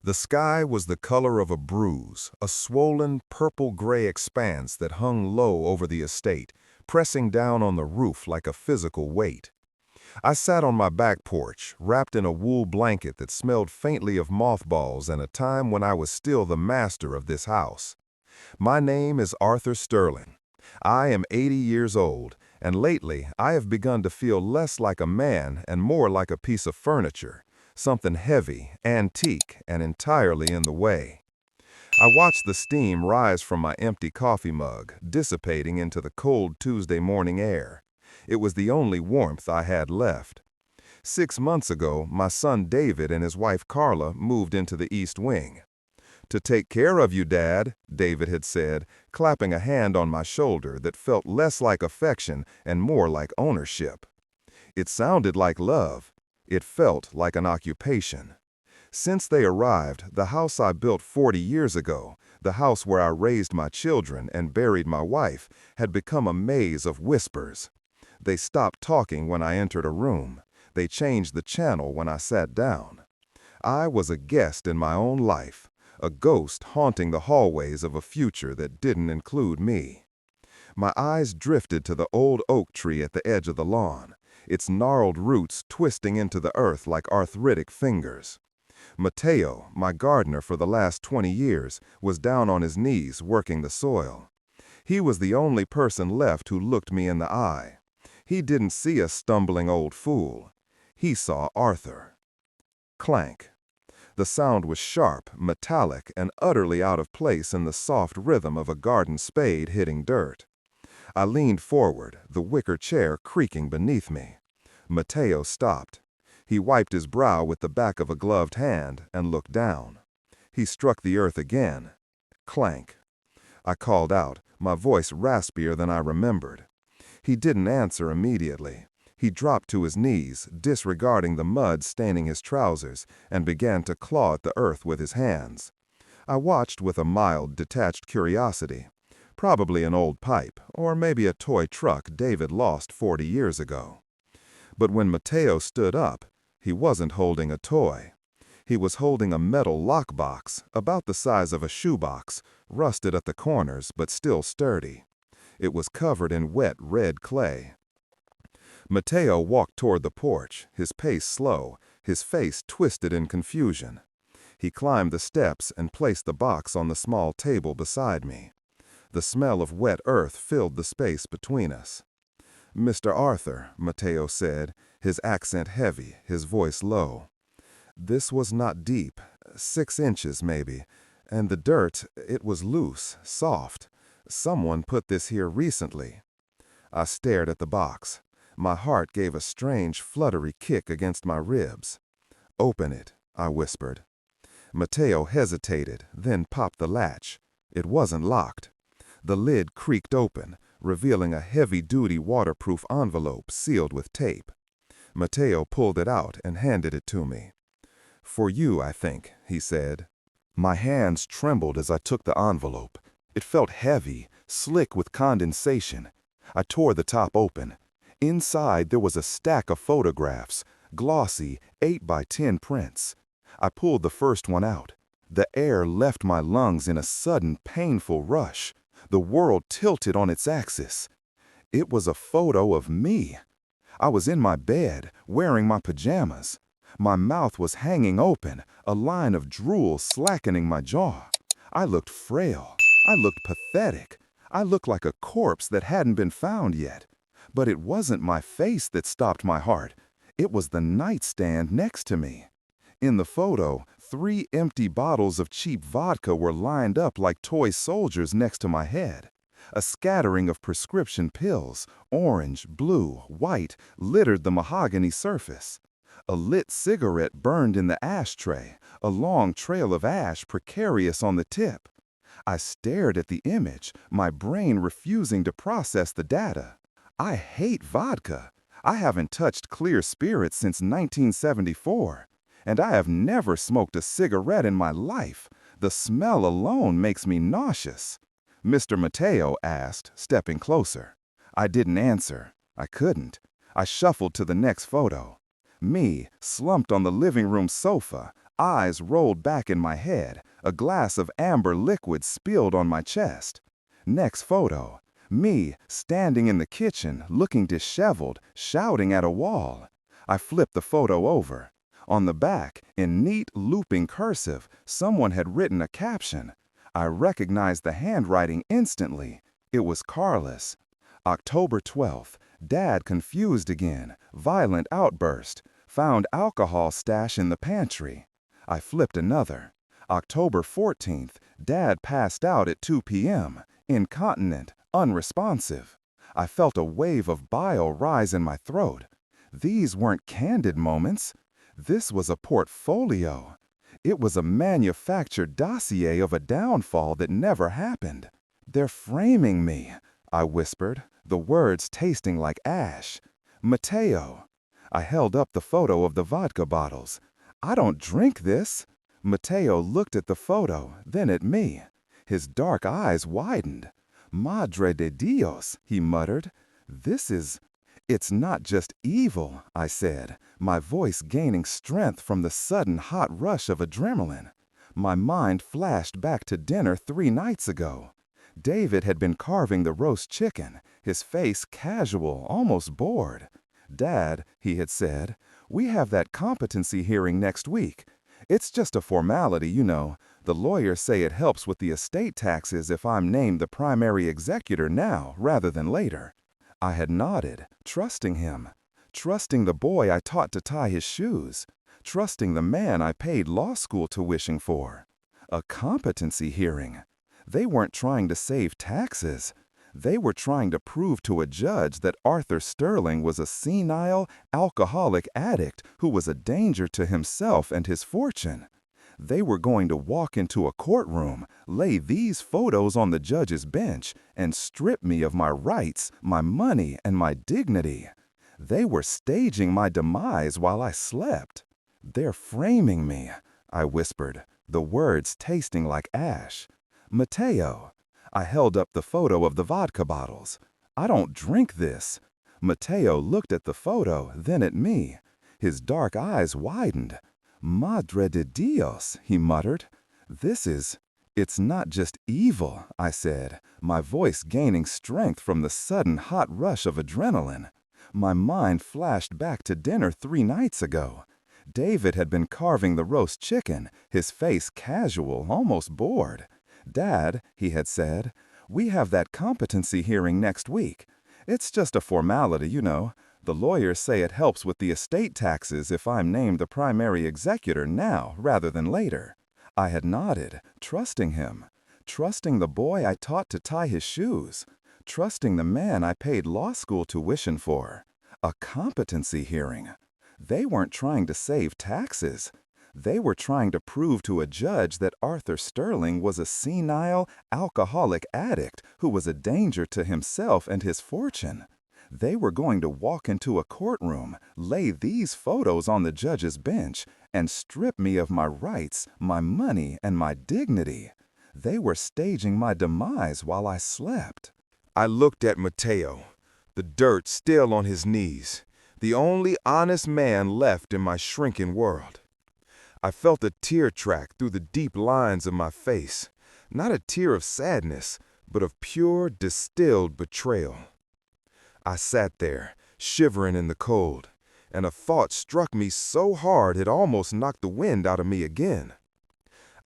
The sky was the color of a bruise, a swollen, purple-gray expanse that hung low over the estate, pressing down on the roof like a physical weight. I sat on my back porch, wrapped in a wool blanket that smelled faintly of mothballs and a time when I was still the master of this house. My name is Arthur Sterling. I am 80 years old, and lately I have begun to feel less like a man and more like a piece of furniture, something heavy, antique, and entirely in the way. I watched the steam rise from my empty coffee mug, dissipating into the cold Tuesday morning air. It was the only warmth I had left. 6 months ago, my son David and his wife Carla moved into the East Wing. "To take care of you, Dad," David had said, clapping a hand on my shoulder that felt less like affection and more like ownership. It sounded like love. It felt like an occupation. Since they arrived, the house I built 40 years ago, the house where I raised my children and buried my wife, had become a maze of whispers. They stopped talking when I entered a room. They changed the channel when I sat down. I was a guest in my own life, a ghost haunting the hallways of a future that didn't include me. My eyes drifted to the old oak tree at the edge of the lawn, its gnarled roots twisting into the earth like arthritic fingers. Mateo, my gardener for the last 20 years, was down on his knees working the soil. He was the only person left who looked me in the eye. He didn't see a stumbling old fool. He saw Arthur. Clank. The sound was sharp, metallic, and utterly out of place in the soft rhythm of a garden spade hitting dirt. I leaned forward, the wicker chair creaking beneath me. Mateo stopped. He wiped his brow with the back of a gloved hand and looked down. He struck the earth again. Clank. I called out, my voice raspier than I remembered. He didn't answer immediately. He dropped to his knees, disregarding the mud staining his trousers, and began to claw at the earth with his hands. I watched with a mild, detached curiosity. Probably an old pipe, or maybe a toy truck David lost 40 years ago. But when Mateo stood up, he wasn't holding a toy. He was holding a metal lockbox, about the size of a shoebox, rusted at the corners but still sturdy. It was covered in wet red clay. Mateo walked toward the porch, his pace slow, his face twisted in confusion. He climbed the steps and placed the box on the small table beside me. The smell of wet earth filled the space between us. "Mr. Arthur," Mateo said, his accent heavy, his voice low. "This was not deep, 6 inches maybe, and the dirt, it was loose, soft. Someone put this here recently." I stared at the box. My heart gave a strange, fluttery kick against my ribs. "Open it," I whispered. Mateo hesitated, then popped the latch. It wasn't locked. The lid creaked open, revealing a heavy-duty waterproof envelope sealed with tape. Mateo pulled it out and handed it to me. "For you, I think," he said. My hands trembled as I took the envelope. It felt heavy, slick with condensation. I tore the top open. Inside there was a stack of photographs, glossy 8x10 prints. I pulled the first one out. The air left my lungs in a sudden, painful rush. The world tilted on its axis. It was a photo of me. I was in my bed, wearing my pajamas. My mouth was hanging open, a line of drool slackening my jaw. I looked frail. I looked pathetic. I looked like a corpse that hadn't been found yet. But it wasn't my face that stopped my heart. It was the nightstand next to me. In the photo, 3 empty bottles of cheap vodka were lined up like toy soldiers next to my head. A scattering of prescription pills, orange, blue, white, littered the mahogany surface. A lit cigarette burned in the ashtray, a long trail of ash precarious on the tip. I stared at the image, my brain refusing to process the data. I hate vodka. I haven't touched clear spirits since 1974. And I have never smoked a cigarette in my life. The smell alone makes me nauseous. Mr. Mateo asked, stepping closer. I didn't answer. I couldn't. I shuffled to the next photo. Me, slumped on the living room sofa, Eyes rolled back in my head, a glass of amber liquid spilled on my chest. Next photo. Me, standing in the kitchen, looking disheveled, shouting at a wall. I flipped the photo over. On the back, in neat, looping cursive, someone had written a caption. I recognized the handwriting instantly. It was Carla's. October 12th. Dad confused again. Violent outburst. Found alcohol stash in the pantry. I flipped another. October 14th. Dad passed out at 2 p.m. Incontinent, unresponsive. I felt a wave of bile rise in my throat. These weren't candid moments. This was a portfolio. It was a manufactured dossier of a downfall that never happened. "They're framing me," I whispered, the words tasting like ash. "Mateo." I held up the photo of the vodka bottles. "I don't drink this." Mateo looked at the photo, then at me. His dark eyes widened. "Madre de Dios," he muttered. "It's not just evil," I said, my voice gaining strength from the sudden hot rush of adrenaline. My mind flashed back to dinner 3 nights ago. David had been carving the roast chicken, his face casual, almost bored. "Dad," he had said, "we have that competency hearing next week. It's just a formality, you know. The lawyers say it helps with the estate taxes if I'm named the primary executor now rather than later." I had nodded, trusting him. Trusting the boy I taught to tie his shoes. Trusting the man I paid law school tuition for. A competency hearing. They weren't trying to save taxes. They were trying to prove to a judge that Arthur Sterling was a senile, alcoholic addict who was a danger to himself and his fortune. They were going to walk into a courtroom, lay these photos on the judge's bench, and strip me of my rights, my money, and my dignity. They were staging my demise while I slept. "They're framing me," I whispered, the words tasting like ash. "Mateo." I held up the photo of the vodka bottles. "I don't drink this." Mateo looked at the photo, then at me. His dark eyes widened. "Madre de Dios," he muttered. "It's not just evil," I said, my voice gaining strength from the sudden hot rush of adrenaline. My mind flashed back to dinner 3 nights ago. David had been carving the roast chicken, his face casual, almost bored. "Dad," he had said, "we have that competency hearing next week. It's just a formality, you know. The lawyers say it helps with the estate taxes if I'm named the primary executor now rather than later." I had nodded, trusting him. Trusting the boy I taught to tie his shoes. Trusting the man I paid law school tuition for. A competency hearing. They weren't trying to save taxes. They were trying to prove to a judge that Arthur Sterling was a senile, alcoholic addict who was a danger to himself and his fortune. They were going to walk into a courtroom, lay these photos on the judge's bench, and strip me of my rights, my money, and my dignity. They were staging my demise while I slept. I looked at Mateo, the dirt still on his knees, the only honest man left in my shrinking world. I felt a tear track through the deep lines of my face, not a tear of sadness, but of pure, distilled betrayal. I sat there, shivering in the cold, and a thought struck me so hard it almost knocked the wind out of me again.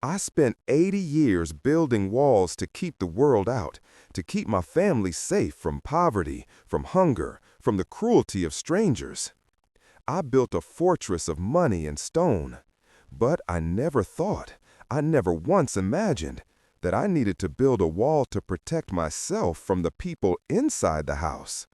I spent 80 years building walls to keep the world out, to keep my family safe from poverty, from hunger, from the cruelty of strangers. I built a fortress of money and stone, but I never once imagined that I needed to build a wall to protect myself from the people inside the house.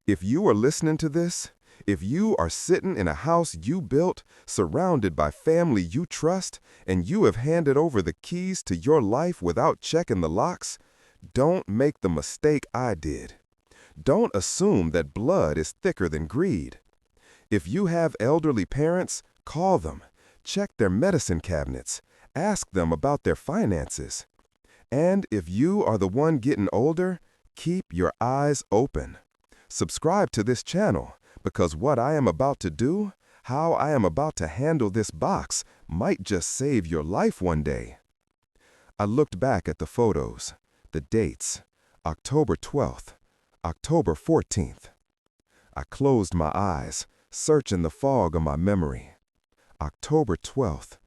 If you are listening to this, if you are sitting in a house you built, surrounded by family you trust, and you have handed over the keys to your life without checking the locks, don't make the mistake I did. Don't assume that blood is thicker than greed. If you have elderly parents, call them, check their medicine cabinets, ask them about their finances. And if you are the one getting older, keep your eyes open. Subscribe to this channel, because what I am about to do, How I am about to handle this box might just save your life one day." I looked back at the photos, the dates, October 12th, October 14th. I closed my eyes, searching the fog of my memory. October 12th.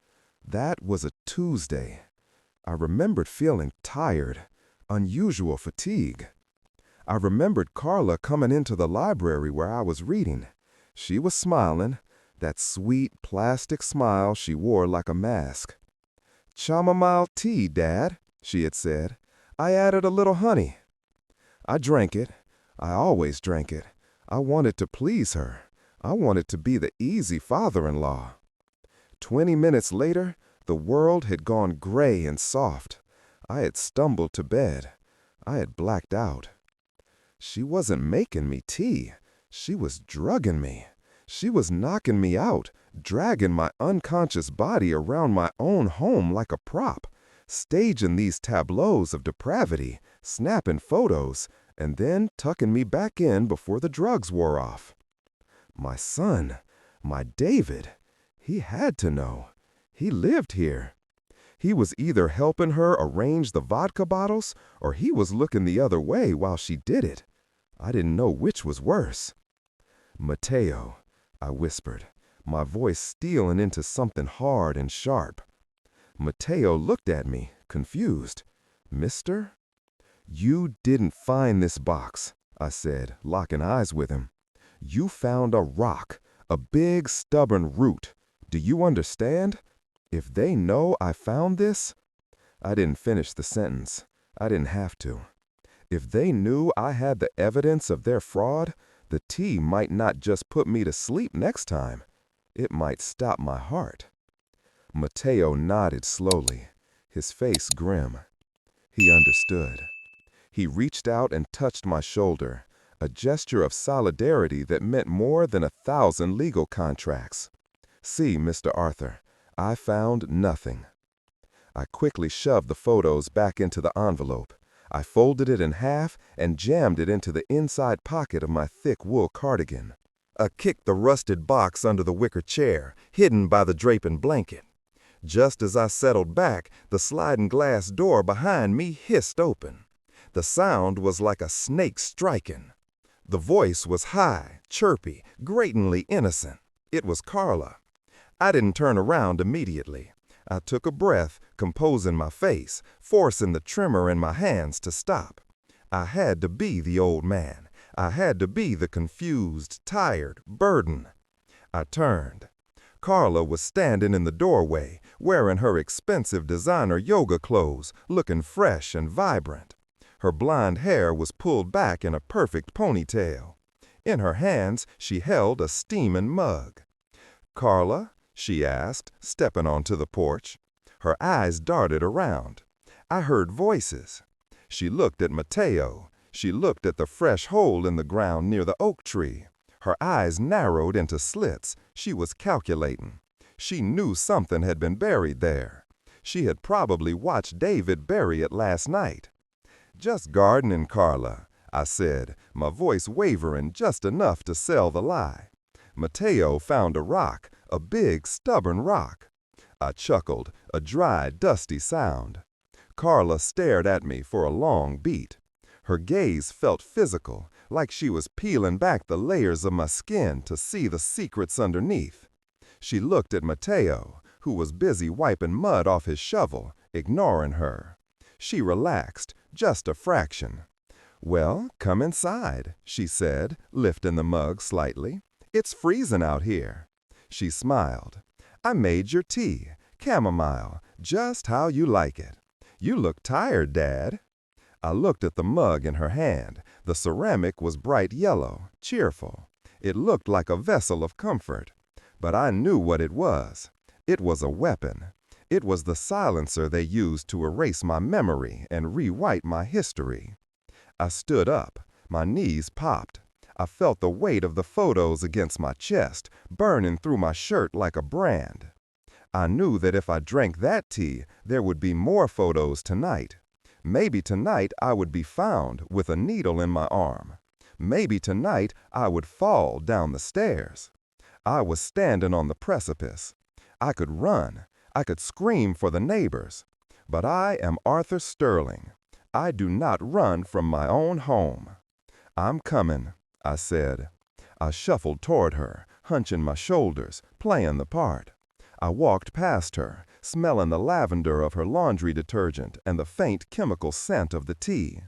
That was a Tuesday. I remembered feeling tired, unusual fatigue. I remembered Carla coming into the library where I was reading. She was smiling, that sweet plastic smile she wore like a mask. "Chamomile tea, Dad," she had said. "I added a little honey." I drank it. I always drank it. I wanted to please her. I wanted to be the easy father-in-law. 20 minutes later, the world had gone gray and soft. I had stumbled to bed. I had blacked out. She wasn't making me tea. She was drugging me. She was knocking me out, dragging my unconscious body around my own home like a prop, staging these tableaus of depravity, snapping photos, and then tucking me back in before the drugs wore off. My son, my David, he had to know. He lived here. He was either helping her arrange the vodka bottles, or he was looking the other way while she did it. I didn't know which was worse. "Mateo," I whispered, my voice stealing into something hard and sharp. Mateo looked at me, confused. "Mister?" "You didn't find this box," I said, locking eyes with him. "You found a rock, a big, stubborn root. Do you understand? If they know I found this—" I didn't finish the sentence. I didn't have to. If they knew I had the evidence of their fraud, the tea might not just put me to sleep next time. It might stop my heart. Mateo nodded slowly, his face grim. He understood. He reached out and touched my shoulder, a gesture of solidarity that meant more than 1,000 legal contracts. "See, Mr. Arthur, I found nothing." I quickly shoved the photos back into the envelope. I folded it in half and jammed it into the inside pocket of my thick wool cardigan. I kicked the rusted box under the wicker chair, hidden by the draping blanket. Just as I settled back, the sliding glass door behind me hissed open. The sound was like a snake striking. The voice was high, chirpy, gratingly innocent. It was Carla. I didn't turn around immediately. I took a breath, composing my face, forcing the tremor in my hands to stop. I had to be the old man. I had to be the confused, tired burden. I turned. Carla was standing in the doorway, wearing her expensive designer yoga clothes, looking fresh and vibrant. Her blonde hair was pulled back in a perfect ponytail. In her hands, she held a steaming mug. "Carla?" she asked, stepping onto the porch. Her eyes darted around. I heard voices. She looked at Mateo. She looked at the fresh hole in the ground near the oak tree. Her eyes narrowed into slits. She was calculating. She knew something had been buried there. She had probably watched David bury it last night. "Just gardening, Carla," I said, my voice wavering just enough to sell the lie. "Mateo found a rock, a big, stubborn rock." I chuckled, a dry, dusty sound. Carla stared at me for a long beat. Her gaze felt physical, like she was peeling back the layers of my skin to see the secrets underneath. She looked at Mateo, who was busy wiping mud off his shovel, ignoring her. She relaxed, just a fraction. "Well, come inside," she said, lifting the mug slightly. "It's freezing out here." She smiled. "I made your tea, chamomile, just how you like it. You look tired, Dad." I looked at the mug in her hand. The ceramic was bright yellow, cheerful. It looked like a vessel of comfort. But I knew what it was. It was a weapon. It was the silencer they used to erase my memory and rewrite my history. I stood up. My knees popped. I felt the weight of the photos against my chest, burning through my shirt like a brand. I knew that if I drank that tea, there would be more photos tonight. Maybe tonight I would be found with a needle in my arm. Maybe tonight I would fall down the stairs. I was standing on the precipice. I could run. I could scream for the neighbors. But I am Arthur Sterling. I do not run from my own home. "I'm coming," I said. I shuffled toward her, hunching my shoulders, playing the part. I walked past her, smelling the lavender of her laundry detergent and the faint chemical scent of the tea.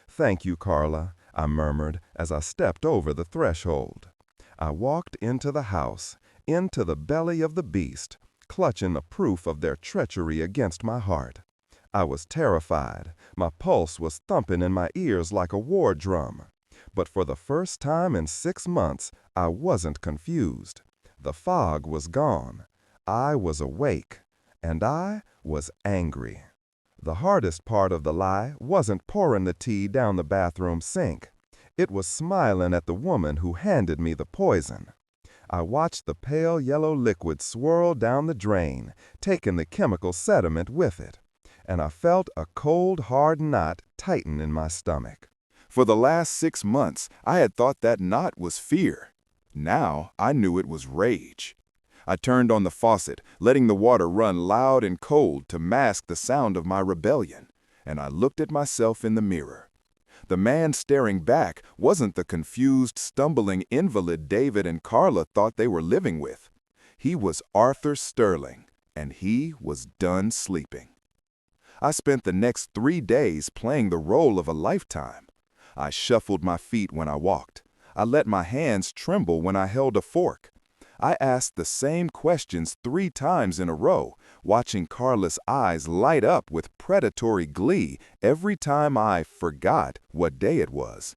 "Thank you, Carla," I murmured as I stepped over the threshold. I walked into the house, into the belly of the beast, clutching the proof of their treachery against my heart. I was terrified. My pulse was thumping in my ears like a war drum. But for the first time in 6 months, I wasn't confused. The fog was gone. I was awake, and I was angry. The hardest part of the lie wasn't pouring the tea down the bathroom sink. It was smiling at the woman who handed me the poison. I watched the pale yellow liquid swirl down the drain, taking the chemical sediment with it, and I felt a cold, hard knot tighten in my stomach. For the last 6 months, I had thought that knot was fear. Now I knew it was rage. I turned on the faucet, letting the water run loud and cold to mask the sound of my rebellion, and I looked at myself in the mirror. The man staring back wasn't the confused, stumbling invalid David and Carla thought they were living with. He was Arthur Sterling, and he was done sleeping. I spent the next 3 days playing the role of a lifetime. I shuffled my feet when I walked. I let my hands tremble when I held a fork. I asked the same questions 3 times in a row, watching Carla's eyes light up with predatory glee every time I forgot what day it was.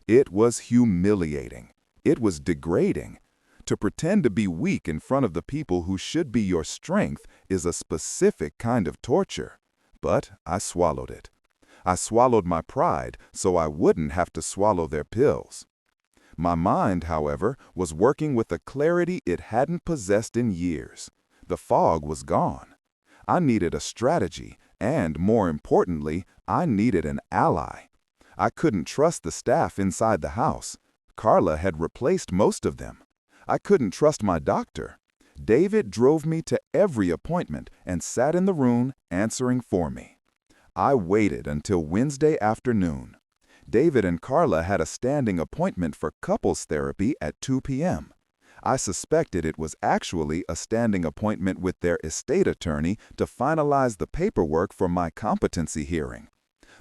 It was humiliating. It was degrading. To pretend to be weak in front of the people who should be your strength is a specific kind of torture. But I swallowed it. I swallowed my pride so I wouldn't have to swallow their pills. My mind, however, was working with a clarity it hadn't possessed in years. The fog was gone. I needed a strategy, and more importantly, I needed an ally. I couldn't trust the staff inside the house. Carla had replaced most of them. I couldn't trust my doctor. David drove me to every appointment and sat in the room answering for me. I waited until Wednesday afternoon. David and Carla had a standing appointment for couples therapy at 2 p.m. I suspected it was actually a standing appointment with their estate attorney to finalize the paperwork for my competency hearing.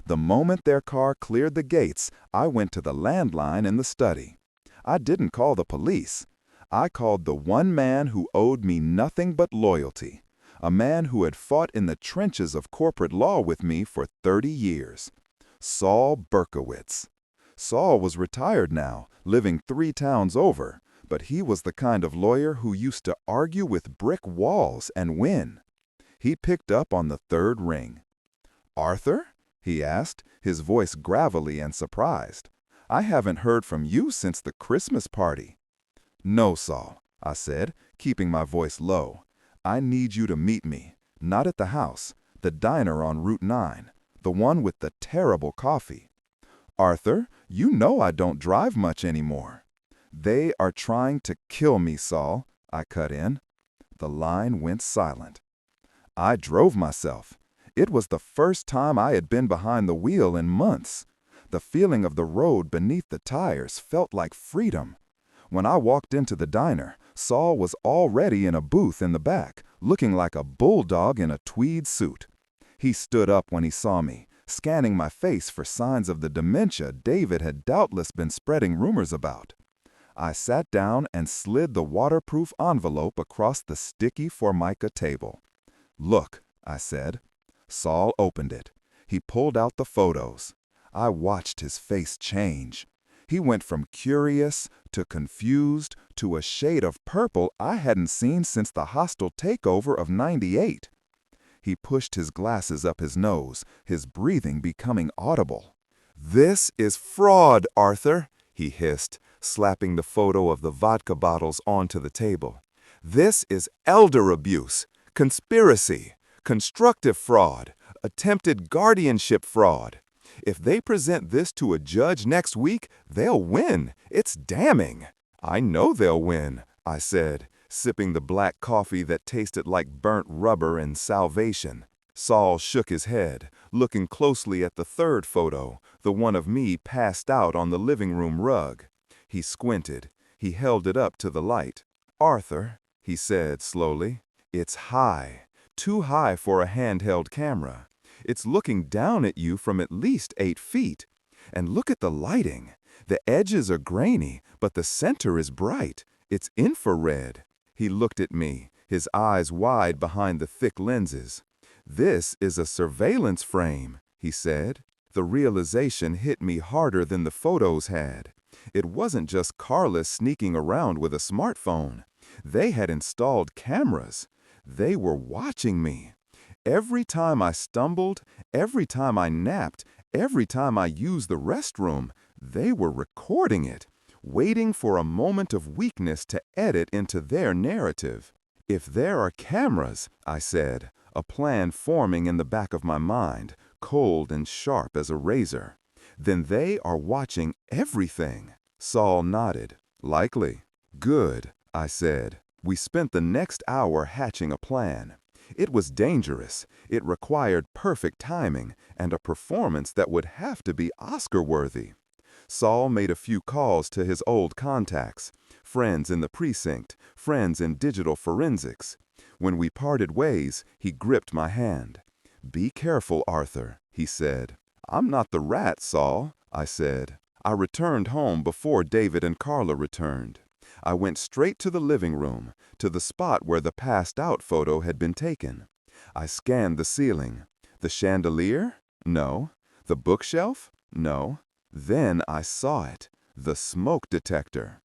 The moment their car cleared the gates, I went to the landline in the study. I didn't call the police. I called the one man who owed me nothing but loyalty. A man who had fought in the trenches of corporate law with me for 30 years. Saul Berkowitz. Saul was retired now, living 3 towns over, but he was the kind of lawyer who used to argue with brick walls and win. He picked up on the 3rd ring. "Arthur?" he asked, his voice gravelly and surprised. "I haven't heard from you since the Christmas party." "No, Saul," I said, keeping my voice low. "I need you to meet me, not at the house, the diner on Route 9, the one with the terrible coffee." "Arthur, you know I don't drive much anymore." "They are trying to kill me, Saul," I cut in. The line went silent. I drove myself. It was the first time I had been behind the wheel in months. The feeling of the road beneath the tires felt like freedom. When I walked into the diner, Saul was already in a booth in the back, looking like a bulldog in a tweed suit. He stood up when he saw me, scanning my face for signs of the dementia David had doubtless been spreading rumors about. I sat down and slid the waterproof envelope across the sticky Formica table. "Look," I said. Saul opened it. He pulled out the photos. I watched his face change. He went from curious to confused to a shade of purple I hadn't seen since the hostile takeover of '98. He pushed his glasses up his nose, his breathing becoming audible. "This is fraud, Arthur," he hissed, slapping the photo of the vodka bottles onto the table. "This is elder abuse, conspiracy, constructive fraud, attempted guardianship fraud. If they present this to a judge next week, they'll win. It's damning." "I know they'll win," I said, sipping the black coffee that tasted like burnt rubber and salvation. Saul shook his head, looking closely at the third photo, the one of me passed out on the living room rug. He squinted. He held it up to the light. "Arthur," he said slowly, "it's high. Too high for a handheld camera. It's looking down at you from at least 8 feet. And look at the lighting. The edges are grainy, but the center is bright. It's infrared." He looked at me, his eyes wide behind the thick lenses. "This is a surveillance frame," he said. The realization hit me harder than the photos had. It wasn't just Carla sneaking around with a smartphone. They had installed cameras. They were watching me. Every time I stumbled, every time I napped, every time I used the restroom, they were recording it, waiting for a moment of weakness to edit into their narrative. "If there are cameras," I said, a plan forming in the back of my mind, cold and sharp as a razor, "then they are watching everything." Saul nodded. "Likely." "Good," I said. We spent the next hour hatching a plan. It was dangerous. It required perfect timing and a performance that would have to be Oscar-worthy. Saul made a few calls to his old contacts, friends in the precinct, friends in digital forensics. When we parted ways, he gripped my hand. "Be careful, Arthur," he said. "I'm not the rat, Saul," I said. I returned home before David and Carla returned. I went straight to the living room, to the spot where the passed-out photo had been taken. I scanned the ceiling. The chandelier? No. The bookshelf? No. Then I saw it, the smoke detector.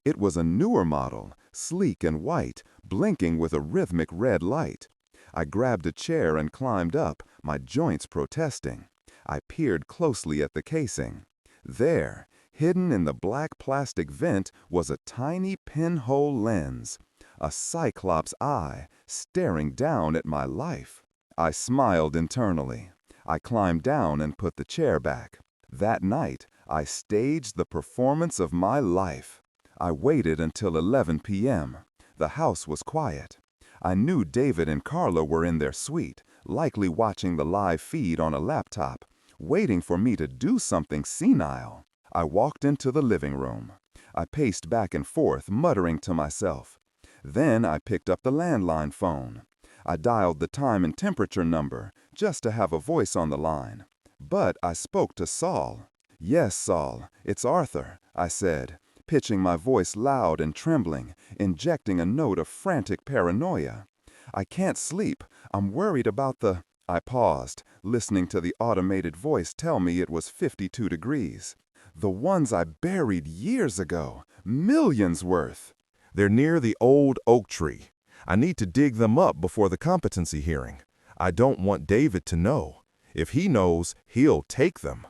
It was a newer model, sleek and white, blinking with a rhythmic red light. I grabbed a chair and climbed up, my joints protesting. I peered closely at the casing. There, hidden in the black plastic vent, was a tiny pinhole lens, a cyclops eye staring down at my life. I smiled internally. I climbed down and put the chair back. That night, I staged the performance of my life. I waited until 11 p.m. The house was quiet. I knew David and Carla were in their suite, likely watching the live feed on a laptop, waiting for me to do something senile. I walked into the living room. I paced back and forth, muttering to myself. Then I picked up the landline phone. I dialed the time and temperature number, just to have a voice on the line. But I spoke to Saul. "Yes, Saul, it's Arthur," I said, pitching my voice loud and trembling, injecting a note of frantic paranoia. "I can't sleep. I'm worried about the—" I paused, listening to the automated voice tell me it was 52 degrees. "The ones I buried years ago. Millions worth." "They're near the old oak tree. I need to dig them up before the competency hearing. I don't want David to know. If he knows, he'll take them."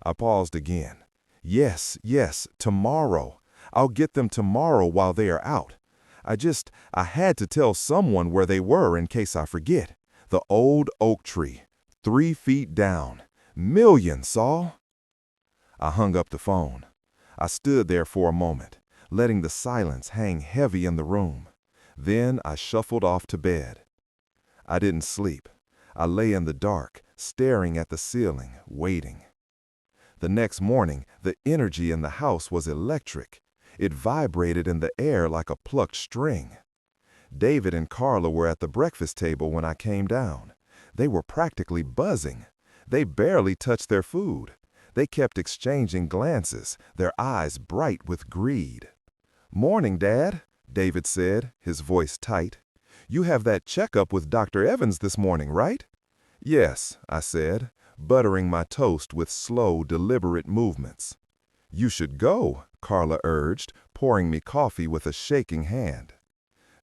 I paused again. Yes, tomorrow. I'll get them tomorrow while they are out. I had to tell someone where they were in case I forget. The old oak tree, 3 feet down. Millions, Saul. I hung up the phone. I stood there for a moment, letting the silence hang heavy in the room. Then I shuffled off to bed. I didn't sleep. I lay in the dark, staring at the ceiling, waiting. The next morning, the energy in the house was electric. It vibrated in the air like a plucked string. David and Carla were at the breakfast table when I came down. They were practically buzzing. They barely touched their food. They kept exchanging glances, their eyes bright with greed. "Morning, Dad," David said, his voice tight. "You have that checkup with Dr. Evans this morning, right?" "Yes," I said, buttering my toast with slow, deliberate movements. "You should go," Carla urged, pouring me coffee with a shaking hand.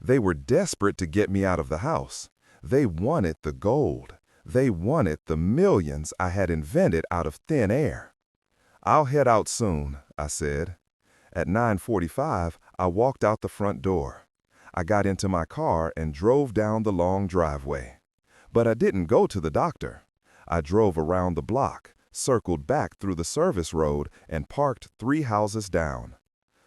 They were desperate to get me out of the house. They wanted the gold. They wanted the millions I had invented out of thin air. "I'll head out soon," I said. At 9:45, I walked out the front door. I got into my car and drove down the long driveway. But I didn't go to the doctor. I drove around the block, circled back through the service road, and parked 3 houses down.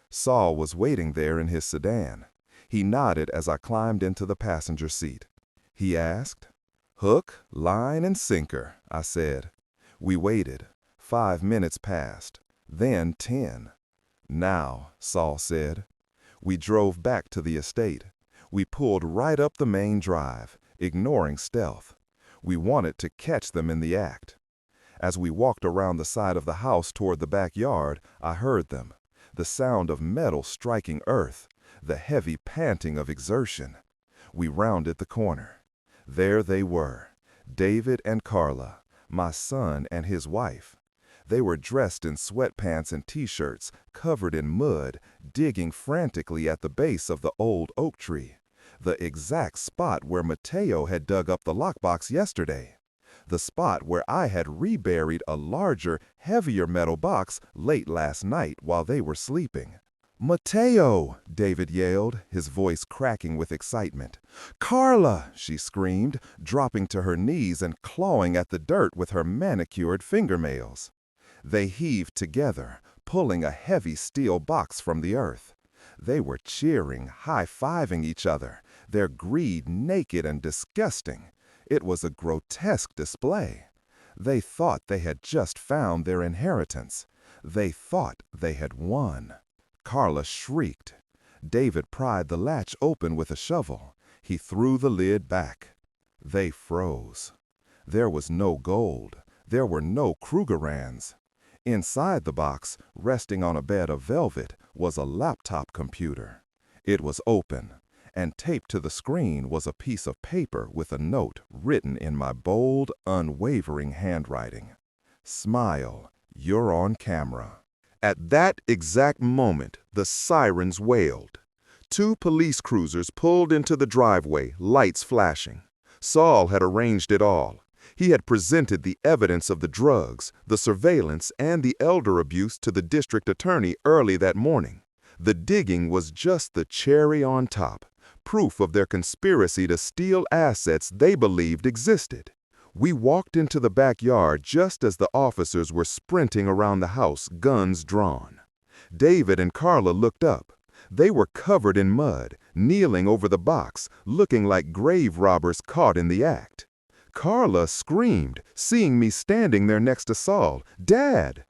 Saul was waiting there in his sedan. He nodded as I climbed into the passenger seat. He asked. "Hook, line, and sinker," I said. We waited. 5 minutes passed, then 10. "Now," Saul said. We drove back to the estate. We pulled right up the main drive, ignoring stealth. We wanted to catch them in the act. As we walked around the side of the house toward the backyard, I heard them. The sound of metal striking earth, the heavy panting of exertion. We rounded the corner. There they were, David and Carla, my son and his wife. They were dressed in sweatpants and t-shirts, covered in mud, digging frantically at the base of the old oak tree, the exact spot where Mateo had dug up the lockbox yesterday, the spot where I had reburied a larger, heavier metal box late last night while they were sleeping. "Mateo!" David yelled, his voice cracking with excitement. "Carla!" she screamed, dropping to her knees and clawing at the dirt with her manicured fingernails. They heaved together, pulling a heavy steel box from the earth. They were cheering, high-fiving each other, their greed naked and disgusting. It was a grotesque display. They thought they had just found their inheritance. They thought they had won. Carla shrieked. David pried the latch open with a shovel. He threw the lid back. They froze. There was no gold. There were no Krugerrands. Inside the box, resting on a bed of velvet, was a laptop computer. It was open, and taped to the screen was a piece of paper with a note written in my bold, unwavering handwriting. "Smile, you're on camera." At that exact moment, the sirens wailed. 2 police cruisers pulled into the driveway, lights flashing. Saul had arranged it all. He had presented the evidence of the drugs, the surveillance, and the elder abuse to the district attorney early that morning. The digging was just the cherry on top, proof of their conspiracy to steal assets they believed existed. We walked into the backyard just as the officers were sprinting around the house, guns drawn. David and Carla looked up. They were covered in mud, kneeling over the box, looking like grave robbers caught in the act. Carla screamed, seeing me standing there next to Saul. "Dad!"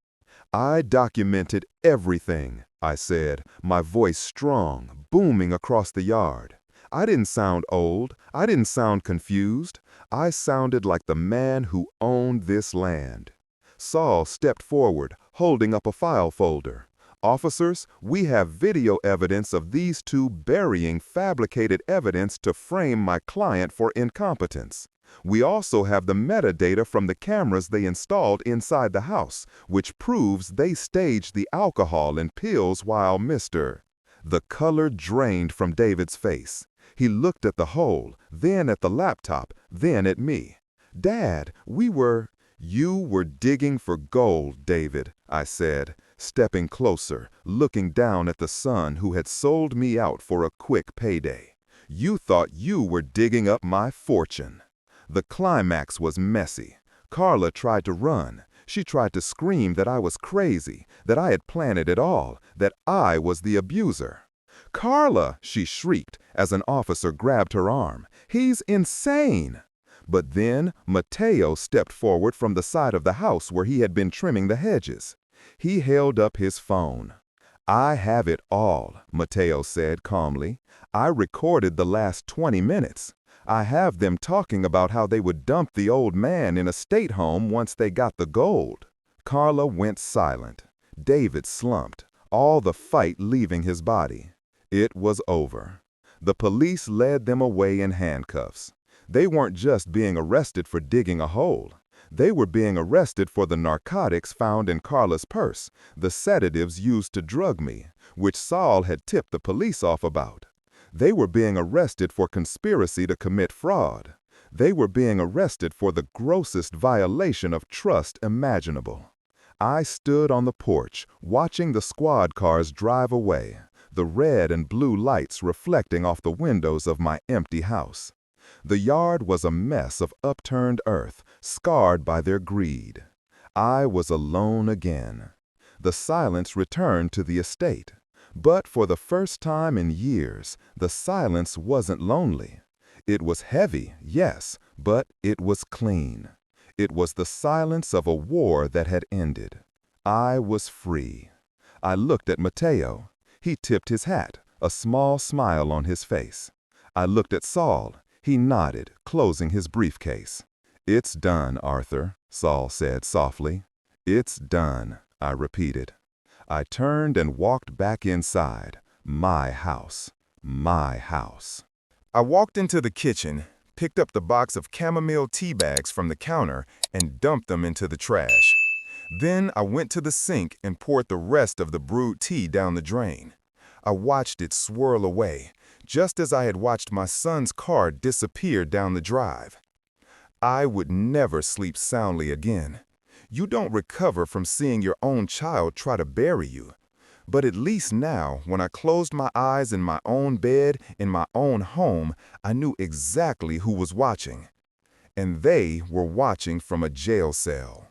"I documented everything," I said, my voice strong, booming across the yard. I didn't sound old. I didn't sound confused. I sounded like the man who owned this land. Saul stepped forward, holding up a file folder. "Officers, we have video evidence of these 2 burying fabricated evidence to frame my client for incompetence. We also have the metadata from the cameras they installed inside the house, which proves they staged the alcohol and pills while Mr." The color drained from David's face. He looked at the hole, then at the laptop, then at me. "Dad, You were digging for gold, David," I said, stepping closer, looking down at the son who had sold me out for a quick payday. "You thought you were digging up my fortune." The climax was messy. Carla tried to run. She tried to scream that I was crazy, that I had planted it all, that I was the abuser. "Carla!" she shrieked as an officer grabbed her arm. "He's insane!" But then Mateo stepped forward from the side of the house where he had been trimming the hedges. He held up his phone. "I have it all," Mateo said calmly. "I recorded the last 20 minutes. I have them talking about how they would dump the old man in a state home once they got the gold." Carla went silent. David slumped, all the fight leaving his body. It was over. The police led them away in handcuffs. They weren't just being arrested for digging a hole. They were being arrested for the narcotics found in Carla's purse, the sedatives used to drug me, which Saul had tipped the police off about. They were being arrested for conspiracy to commit fraud. They were being arrested for the grossest violation of trust imaginable. I stood on the porch, watching the squad cars drive away, the red and blue lights reflecting off the windows of my empty house. The yard was a mess of upturned earth, scarred by their greed. I was alone again. The silence returned to the estate. But for the first time in years, the silence wasn't lonely. It was heavy, yes, but it was clean. It was the silence of a war that had ended. I was free. I looked at Mateo. He tipped his hat, a small smile on his face. I looked at Saul. He nodded, closing his briefcase. "It's done, Arthur," Saul said softly. "It's done," I repeated. I turned and walked back inside. My house. My house. I walked into the kitchen, picked up the box of chamomile tea bags from the counter, and dumped them into the trash. Then I went to the sink and poured the rest of the brewed tea down the drain. I watched it swirl away, just as I had watched my son's car disappear down the drive. I would never sleep soundly again. You don't recover from seeing your own child try to bury you. But at least now, when I closed my eyes in my own bed, in my own home, I knew exactly who was watching. And they were watching from a jail cell.